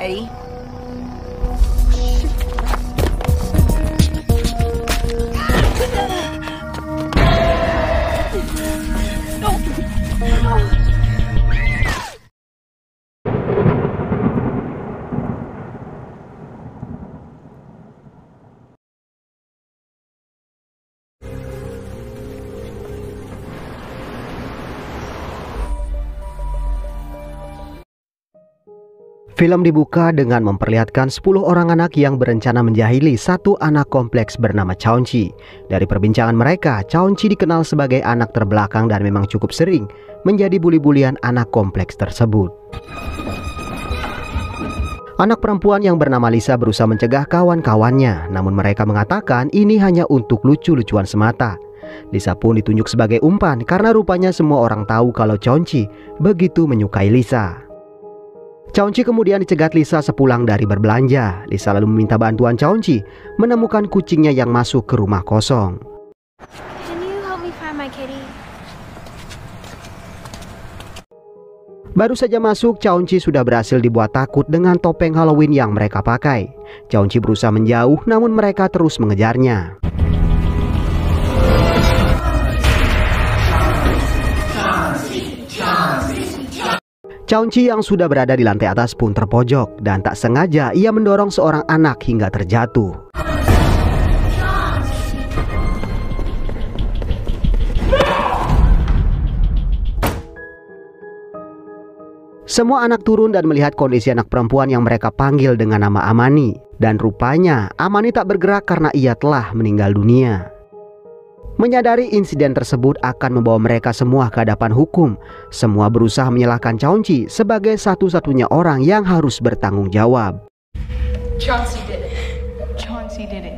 Eddie? Film dibuka dengan memperlihatkan 10 orang anak yang berencana menjahili satu anak kompleks bernama Chaunchi. Dari perbincangan mereka, Chaunchi dikenal sebagai anak terbelakang dan memang cukup sering menjadi buli-bulian anak kompleks tersebut. Anak perempuan yang bernama Lisa berusaha mencegah kawan-kawannya, namun mereka mengatakan ini hanya untuk lucu-lucuan semata. Lisa pun ditunjuk sebagai umpan karena rupanya semua orang tahu kalau Chaunchi begitu menyukai Lisa. Chaunchi kemudian dicegat Lisa sepulang dari berbelanja. Lisa lalu meminta bantuan Chaunchi menemukan kucingnya yang masuk ke rumah kosong. Can you help me find my kitty? Baru saja masuk, Chaunchi sudah berhasil dibuat takut dengan topeng Halloween yang mereka pakai. Chaunchi berusaha menjauh, namun mereka terus mengejarnya. Chaunchi yang sudah berada di lantai atas pun terpojok dan tak sengaja ia mendorong seorang anak hingga terjatuh. Semua anak turun dan melihat kondisi anak perempuan yang mereka panggil dengan nama Amani. Dan rupanya Amani tak bergerak karena ia telah meninggal dunia. Menyadari insiden tersebut akan membawa mereka semua ke hadapan hukum, semua berusaha menyalahkan Chaunchi sebagai satu-satunya orang yang harus bertanggung jawab. Chauncey did it. Chauncey did it.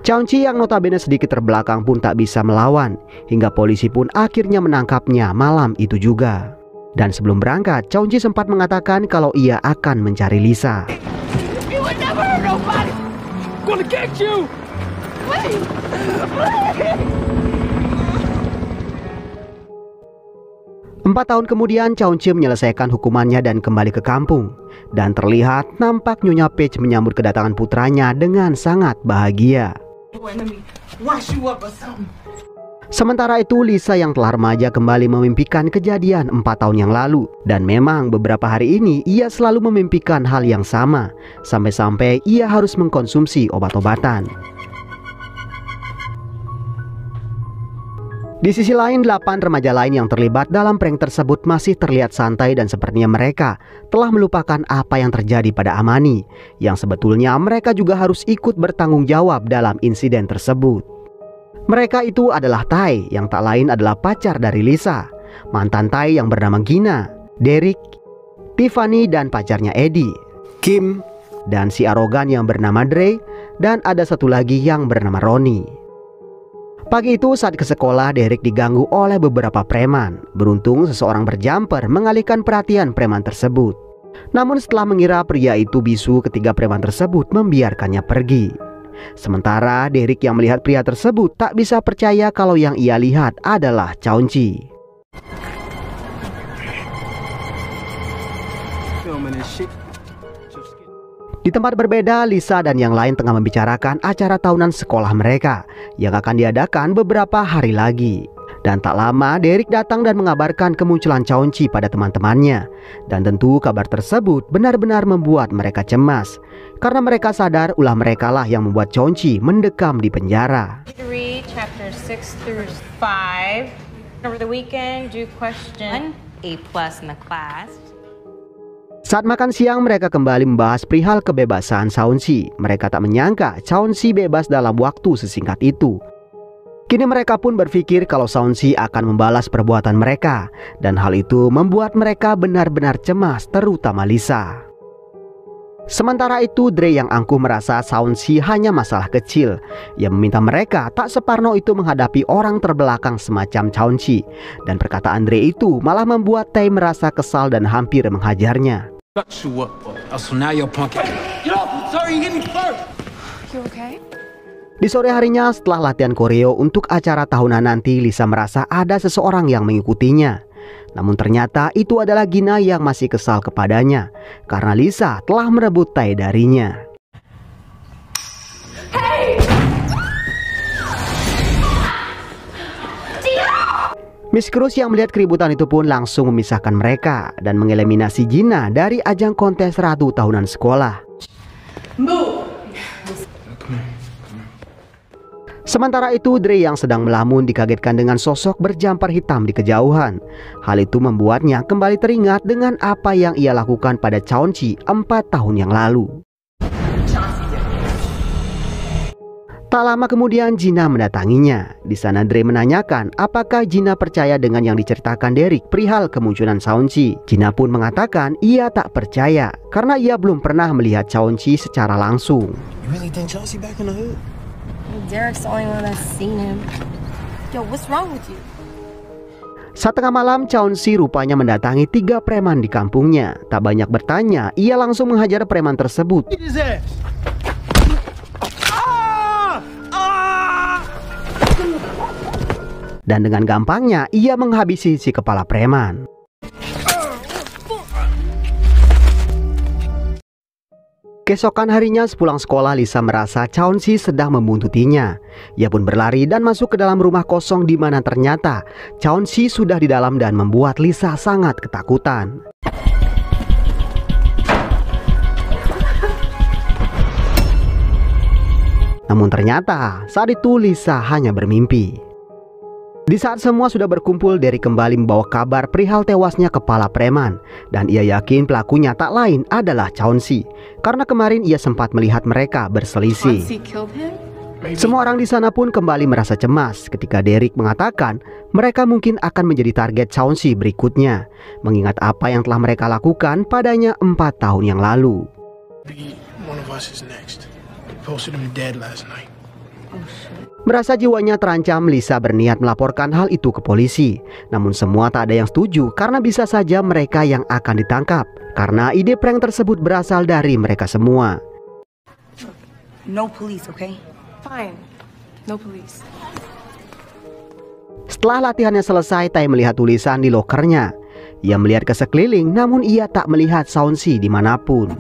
Chaunchi yang notabene sedikit terbelakang pun tak bisa melawan, hingga polisi pun akhirnya menangkapnya malam itu juga. Dan sebelum berangkat, Chaunchi sempat mengatakan kalau ia akan mencari Lisa. You would never hurt nobody. Gonna get you. Please. Please. 4 tahun kemudian Chaunchi menyelesaikan hukumannya dan kembali ke kampung. Dan terlihat nampak Nyonya Paige menyambut kedatangan putranya dengan sangat bahagia. Sementara itu Lisa yang telah remaja kembali memimpikan kejadian 4 tahun yang lalu. Dan memang beberapa hari ini ia selalu memimpikan hal yang sama. Sampai-sampai ia harus mengkonsumsi obat-obatan. Di sisi lain 8 remaja lain yang terlibat dalam prank tersebut masih terlihat santai dan sepertinya mereka telah melupakan apa yang terjadi pada Amani. Yang sebetulnya mereka juga harus ikut bertanggung jawab dalam insiden tersebut. Mereka itu adalah Tai yang tak lain adalah pacar dari Lisa, mantan Tai yang bernama Gina, Derek, Tiffany dan pacarnya Eddie, Kim, dan si arogan yang bernama Dre, dan ada satu lagi yang bernama Ronnie. Pagi itu saat ke sekolah, Derek diganggu oleh beberapa preman. Beruntung seseorang berjumper mengalihkan perhatian preman tersebut. Namun setelah mengira pria itu bisu, ketiga preman tersebut membiarkannya pergi. Sementara Derek yang melihat pria tersebut tak bisa percaya kalau yang ia lihat adalah Chaunchi. Di tempat berbeda, Lisa dan yang lain tengah membicarakan acara tahunan sekolah mereka yang akan diadakan beberapa hari lagi. Dan tak lama Derek datang dan mengabarkan kemunculan Chaunchi pada teman-temannya. Dan tentu kabar tersebut benar-benar membuat mereka cemas, karena mereka sadar ulah mereka lah yang membuat Chaunchi mendekam di penjara. 3 chapters 6 through 5. Over the weekend, do question A+ in the class. Saat makan siang mereka kembali membahas perihal kebebasan Chaunchi. Mereka tak menyangka Chaunchi bebas dalam waktu sesingkat itu. Kini mereka pun berpikir kalau Chaunchi akan membalas perbuatan mereka. Dan hal itu membuat mereka benar-benar cemas, terutama Lisa. Sementara itu Dre yang angkuh merasa Chaunchi hanya masalah kecil. Ia meminta mereka tak separno itu menghadapi orang terbelakang semacam Chaunchi. Dan perkataan Dre itu malah membuat Tai merasa kesal dan hampir menghajarnya. Di sore harinya setelah latihan koreo untuk acara tahunan nanti, Lisa merasa ada seseorang yang mengikutinya. Namun ternyata itu adalah Gina yang masih kesal kepadanya karena Lisa telah merebut Tai darinya. Miss Cruz yang melihat keributan itu pun langsung memisahkan mereka dan mengeliminasi Gina dari ajang kontes ratu tahunan sekolah. Sementara itu Dre yang sedang melamun dikagetkan dengan sosok berjamper hitam di kejauhan. Hal itu membuatnya kembali teringat dengan apa yang ia lakukan pada Chaunchi 4 tahun yang lalu. Tak lama kemudian Gina mendatanginya. Di sana Dre menanyakan apakah Gina percaya dengan yang diceritakan Derek perihal kemunculan Chaunchi. Gina pun mengatakan ia tak percaya karena ia belum pernah melihat Chaunchi secara langsung. You really think Chelsea back in the hood? Derek's the only one that's seen him. Yo, what's wrong with you? Saat tengah malam, Chaunchi rupanya mendatangi 3 preman di kampungnya. Tak banyak bertanya, ia langsung menghajar preman tersebut. Dan dengan gampangnya ia menghabisi si kepala preman. Keesokan harinya sepulang sekolah, Lisa merasa Chaunchi sedang membuntutinya. Ia pun berlari dan masuk ke dalam rumah kosong di mana ternyata Chaunchi sudah di dalam dan membuat Lisa sangat ketakutan. Namun ternyata saat itu Lisa hanya bermimpi. Di saat semua sudah berkumpul, Derek kembali membawa kabar perihal tewasnya kepala preman. Dan ia yakin pelakunya tak lain adalah Chaunchi, karena kemarin ia sempat melihat mereka berselisih. Semua orang di sana pun kembali merasa cemas ketika Derek mengatakan mereka mungkin akan menjadi target Chaunchi berikutnya, mengingat apa yang telah mereka lakukan padanya 4 tahun yang lalu. Merasa jiwanya terancam, Lisa berniat melaporkan hal itu ke polisi. Namun semua tak ada yang setuju karena bisa saja mereka yang akan ditangkap, karena ide prank tersebut berasal dari mereka semua. No police, okay? Fine. No police. Setelah latihannya selesai, Tai melihat tulisan di lokernya. Ia melihat ke sekeliling, namun ia tak melihat Chaunchi dimanapun.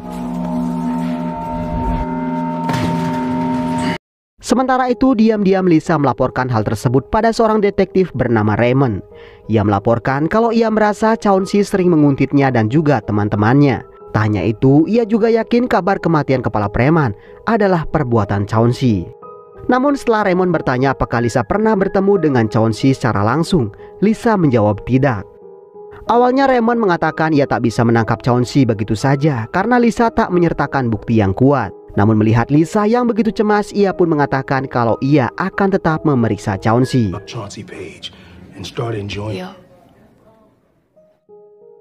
Sementara itu, diam-diam Lisa melaporkan hal tersebut pada seorang detektif bernama Raymond. Ia melaporkan kalau ia merasa Chaunchi sering menguntitnya dan juga teman-temannya. Tak hanya itu, ia juga yakin kabar kematian kepala preman adalah perbuatan Chaunchi. Namun setelah Raymond bertanya apakah Lisa pernah bertemu dengan Chaunchi secara langsung, Lisa menjawab tidak. Awalnya Raymond mengatakan ia tak bisa menangkap Chaunchi begitu saja karena Lisa tak menyertakan bukti yang kuat. Namun melihat Lisa yang begitu cemas, ia pun mengatakan kalau ia akan tetap memeriksa Chaunchi.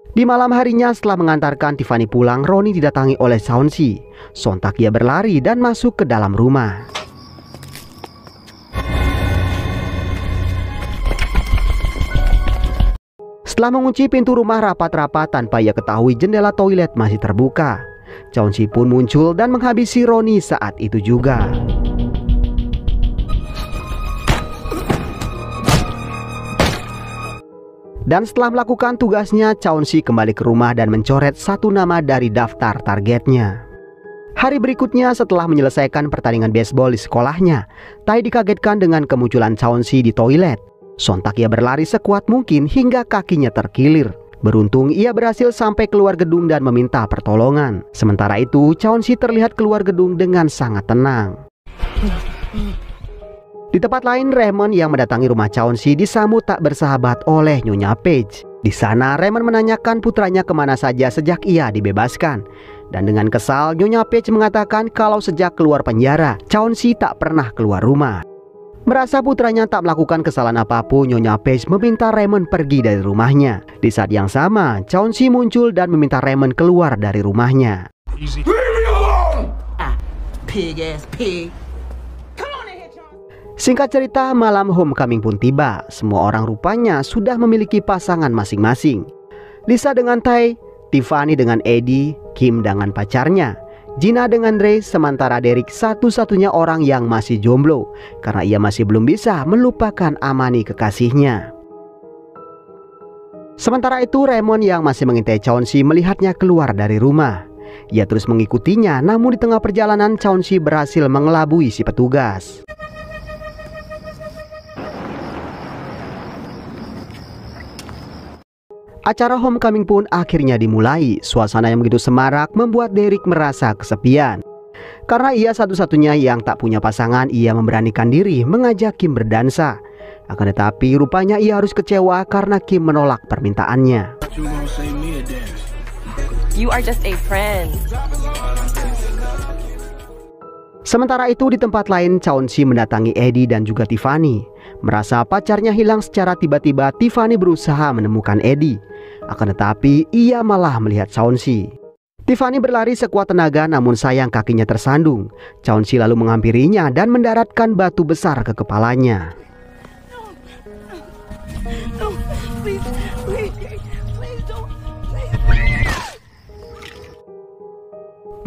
Di malam harinya setelah mengantarkan Tiffany pulang, Ronnie didatangi oleh Chaunchi. Sontak ia berlari dan masuk ke dalam rumah. Setelah mengunci pintu rumah rapat-rapat tanpa ia ketahui jendela toilet masih terbuka. Chaunchi pun muncul dan menghabisi Ronnie saat itu juga. Dan setelah melakukan tugasnya, Chaunchi kembali ke rumah dan mencoret 1 nama dari daftar targetnya. Hari berikutnya setelah menyelesaikan pertandingan baseball di sekolahnya, Tai dikagetkan dengan kemunculan Chaunchi di toilet. Sontak ia berlari sekuat mungkin hingga kakinya terkilir. Beruntung ia berhasil sampai keluar gedung dan meminta pertolongan. Sementara itu Chaunchi terlihat keluar gedung dengan sangat tenang. Di tempat lain, Raymond yang mendatangi rumah Chaunchi disambut tak bersahabat oleh Nyonya Paige. Di sana Raymond menanyakan putranya kemana saja sejak ia dibebaskan. Dan dengan kesal Nyonya Paige mengatakan kalau sejak keluar penjara Chaunchi tak pernah keluar rumah. Merasa putranya tak melakukan kesalahan apapun, Nyonya Paige meminta Raymond pergi dari rumahnya. Di saat yang sama, Chaunchi muncul dan meminta Raymond keluar dari rumahnya. Singkat cerita, malam homecoming pun tiba. Semua orang rupanya sudah memiliki pasangan masing-masing. Lisa dengan Tai, Tiffany dengan Eddie, Kim dengan pacarnya, Gina dengan Dre, sementara Derek satu-satunya orang yang masih jomblo karena ia masih belum bisa melupakan Amani kekasihnya. Sementara itu Raymond yang masih mengintai Chauncey melihatnya keluar dari rumah. Ia terus mengikutinya, namun di tengah perjalanan Chauncey berhasil mengelabui si petugas. Acara homecoming pun akhirnya dimulai. Suasana yang begitu semarak membuat Derek merasa kesepian. Karena ia satu-satunya yang tak punya pasangan, ia memberanikan diri mengajak Kim berdansa. Akan tetapi rupanya ia harus kecewa karena Kim menolak permintaannya. You are just a friend. Sementara itu di tempat lain, Chauncey mendatangi Eddie dan juga Tiffany. Merasa pacarnya hilang secara tiba-tiba, Tiffany berusaha menemukan Eddie. Akan tetapi ia malah melihat Chauncey. Tiffany berlari sekuat tenaga, namun sayang kakinya tersandung. Chauncey lalu menghampirinya dan mendaratkan batu besar ke kepalanya.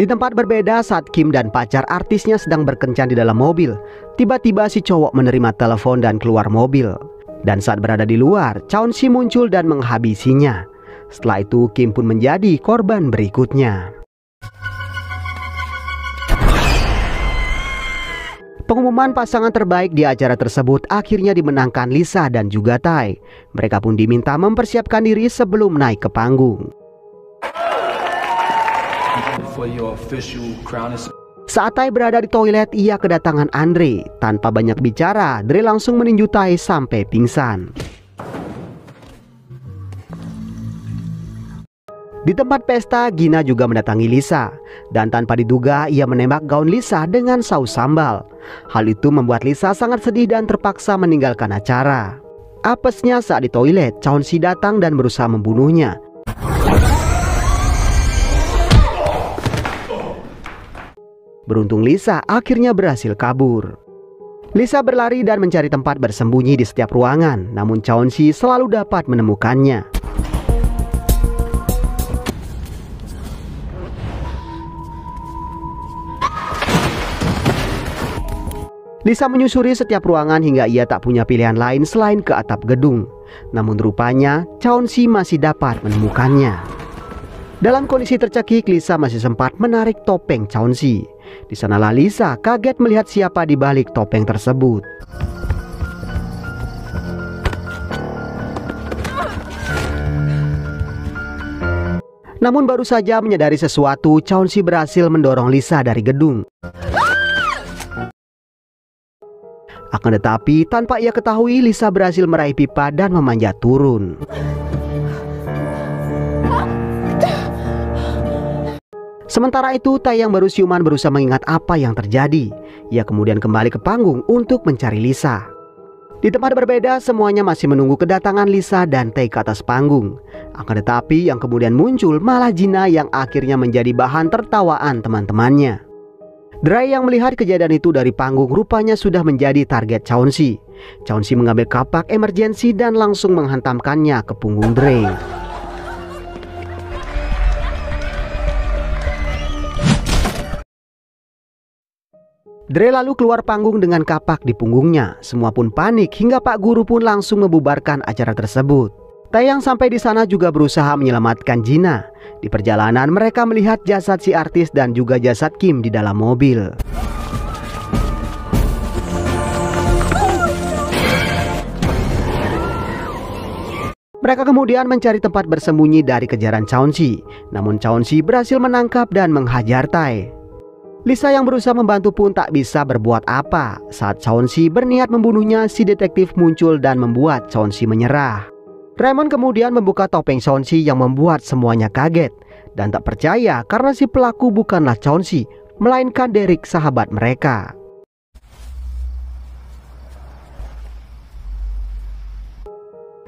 Di tempat berbeda, saat Kim dan pacar artisnya sedang berkencan di dalam mobil, tiba-tiba si cowok menerima telepon dan keluar mobil. Dan saat berada di luar, Chauncey muncul dan menghabisinya. Setelah itu Kim pun menjadi korban berikutnya. Pengumuman pasangan terbaik di acara tersebut akhirnya dimenangkan Lisa dan juga Ty. Mereka pun diminta mempersiapkan diri sebelum naik ke panggung. Saat Ty berada di toilet, ia kedatangan Andre. Tanpa banyak bicara, Dre langsung meninju Ty sampai pingsan. Di tempat pesta, Gina juga mendatangi Lisa. Dan tanpa diduga, ia menembak gaun Lisa dengan saus sambal. Hal itu membuat Lisa sangat sedih dan terpaksa meninggalkan acara. Apesnya saat di toilet, Chauncey datang dan berusaha membunuhnya. Beruntung Lisa akhirnya berhasil kabur. Lisa berlari dan mencari tempat bersembunyi di setiap ruangan, namun Chauncey selalu dapat menemukannya. Lisa menyusuri setiap ruangan hingga ia tak punya pilihan lain selain ke atap gedung. Namun rupanya Chauncey masih dapat menemukannya. Dalam kondisi tercekik, Lisa masih sempat menarik topeng Chauncey. Di sanalah Lisa kaget melihat siapa di balik topeng tersebut. Namun baru saja menyadari sesuatu, Chauncey berhasil mendorong Lisa dari gedung. Akan tetapi tanpa ia ketahui, Lisa berhasil meraih pipa dan memanjat turun. Sementara itu, Ty yang baru siuman berusaha mengingat apa yang terjadi. Ia kemudian kembali ke panggung untuk mencari Lisa. Di tempat berbeda, semuanya masih menunggu kedatangan Lisa dan Ty ke atas panggung. Akan tetapi yang kemudian muncul malah Gina yang akhirnya menjadi bahan tertawaan teman-temannya. Dre yang melihat kejadian itu dari panggung rupanya sudah menjadi target Chauncey. Chauncey mengambil kapak emergensi dan langsung menghantamkannya ke punggung Dre. Dre lalu keluar panggung dengan kapak di punggungnya. Semua pun panik hingga Pak Guru pun langsung membubarkan acara tersebut. Ty yang sampai di sana juga berusaha menyelamatkan Gina. Di perjalanan mereka melihat jasad si artis dan juga jasad Kim di dalam mobil. Mereka kemudian mencari tempat bersembunyi dari kejaran Chauncey. Namun Chauncey berhasil menangkap dan menghajar Ty. Lisa yang berusaha membantu pun tak bisa berbuat apa. Saat Chauncey berniat membunuhnya, si detektif muncul dan membuat Chauncey menyerah. Raymond kemudian membuka topeng Chauncey yang membuat semuanya kaget dan tak percaya karena si pelaku bukanlah Chauncey, melainkan Derek, sahabat mereka.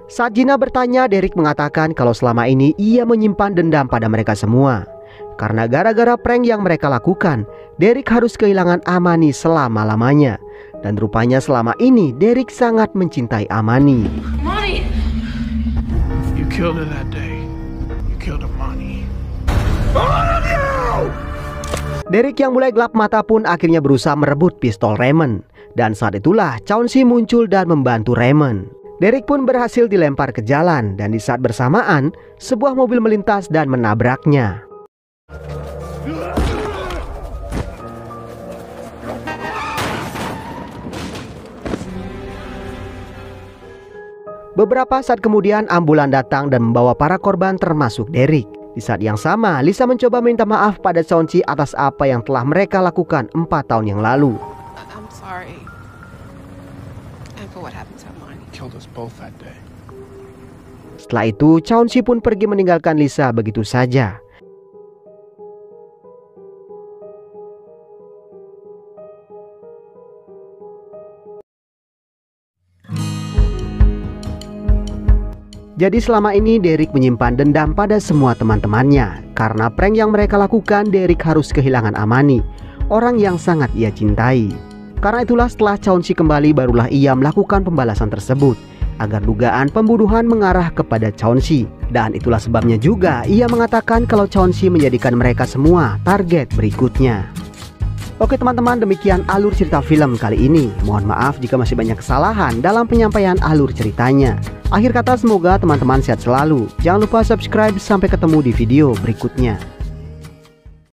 Saat Gina bertanya, Derek mengatakan kalau selama ini ia menyimpan dendam pada mereka semua. Karena gara-gara prank yang mereka lakukan, Derek harus kehilangan Amani selama-lamanya. Dan rupanya selama ini Derek sangat mencintai Amani. Money! You killed her that day. You killed Amani. Derek yang mulai gelap mata pun akhirnya berusaha merebut pistol Raymond. Dan saat itulah Chauncey muncul dan membantu Raymond. Derek pun berhasil dilempar ke jalan dan di saat bersamaan sebuah mobil melintas dan menabraknya. Beberapa saat kemudian ambulan datang dan membawa para korban termasuk Derek. Di saat yang sama, Lisa mencoba minta maaf pada Chauncey atas apa yang telah mereka lakukan 4 tahun yang lalu. I'm sorry. And for what happened to Amani. Killed us both that day. Setelah itu, Chauncey pun pergi meninggalkan Lisa begitu saja. Jadi selama ini Derek menyimpan dendam pada semua teman-temannya. Karena prank yang mereka lakukan, Derek harus kehilangan Amani, orang yang sangat ia cintai. Karena itulah setelah Chauncey kembali barulah ia melakukan pembalasan tersebut, agar dugaan pembunuhan mengarah kepada Chauncey. Dan itulah sebabnya juga ia mengatakan kalau Chauncey menjadikan mereka semua target berikutnya. Oke teman-teman, demikian alur cerita film kali ini. Mohon maaf jika masih banyak kesalahan dalam penyampaian alur ceritanya. Akhir kata, semoga teman-teman sehat selalu. Jangan lupa subscribe, sampai ketemu di video berikutnya.